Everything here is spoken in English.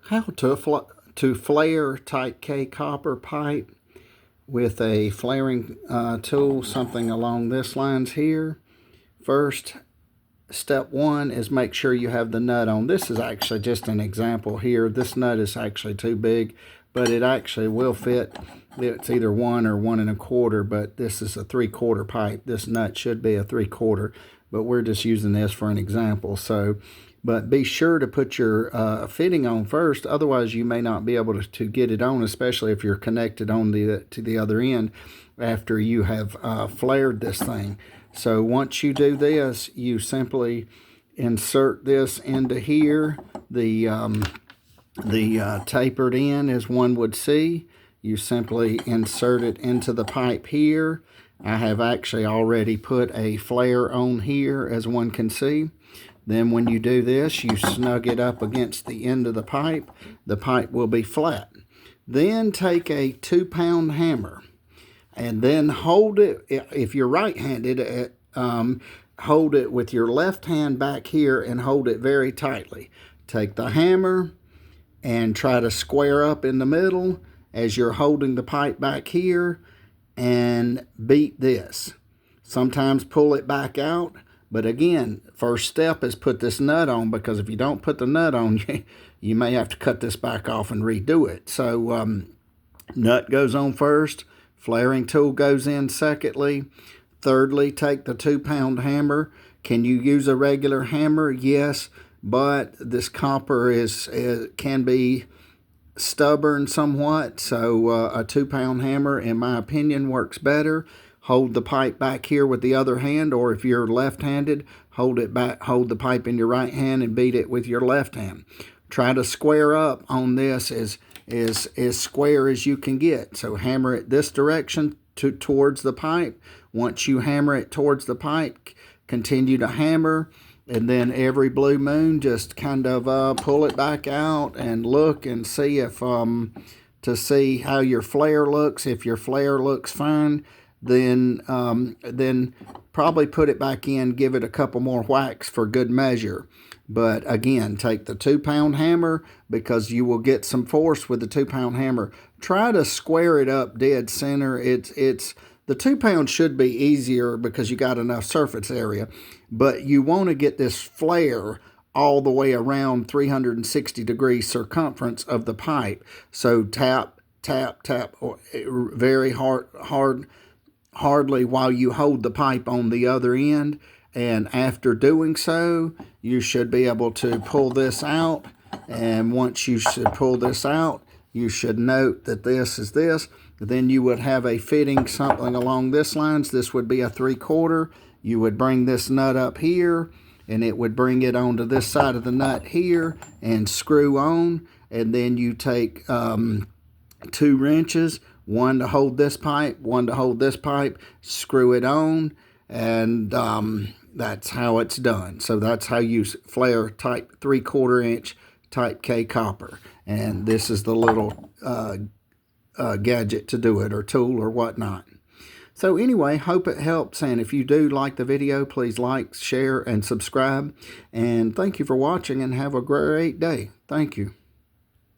How to flare type K copper pipe with a flaring tool, something along this lines here. First, step one is make sure you have the nut on. This is actually just an example here. This nut is actually too big, but it actually will fit. It's either 1 or 1 1/4, but this is a 3/4 pipe. This nut should be a 3/4, but we're just using this for an example. So, but be sure to put your fitting on first, otherwise you may not be able to get it on, especially if you're connected on to the other end after you have flared this thing. So once you do this, you simply insert this into here. The tapered end, as one would see, you simply insert it into the pipe here. I have actually already put a flare on here, as one can see. Then when you do this, you snug it up against the end of the pipe. The pipe will be flat. Then take a 2-pound hammer and then hold it. If you're right-handed, hold it with your left hand back here and hold it very tightly. Take the hammer and try to square up in the middle as you're holding the pipe back here and beat this. Sometimes pull it back out. But again, first step is put this nut on, because if you don't put the nut on, you may have to cut this back off and redo it. So nut goes on first, flaring tool goes in secondly. Thirdly, take the 2-pound hammer. Can you use a regular hammer? Yes, but this copper can be stubborn somewhat, so a 2-pound hammer, in my opinion, works better. Hold the pipe back here with the other hand, or if you're left-handed, hold the pipe in your right hand and beat it with your left hand. Try to square up on this as square as you can get. So hammer it this direction towards the pipe. Once you hammer it towards the pipe, continue to hammer, and then every blue moon just kind of pull it back out and look and see if to see how your flare looks. If your flare looks fine, then probably put it back in, give it a couple more whacks for good measure. But again, take the 2-pound hammer, because you will get some force with the 2-pound hammer. Try to square it up dead center. The 2-pound should be easier because you got enough surface area, but you want to get this flare all the way around 360 degrees circumference of the pipe. So tap, tap, tap, very hardly while you hold the pipe on the other end. And after doing so, you should be able to pull this out. And once you should pull this out, you should note that this is this. Then you would have a fitting something along this lines. This would be a 3/4. You would bring this nut up here, and it would bring it onto this side of the nut here and screw on. And then you take 2 wrenches, one to hold this pipe, one to hold this pipe, screw it on, and that's how it's done. So that's how you flare type 3/4 inch type K copper. And this is the little gadget to do it, or tool or whatnot. So anyway, hope it helps. And if you do like the video, please like, share, and subscribe. And thank you for watching, and have a great day. Thank you.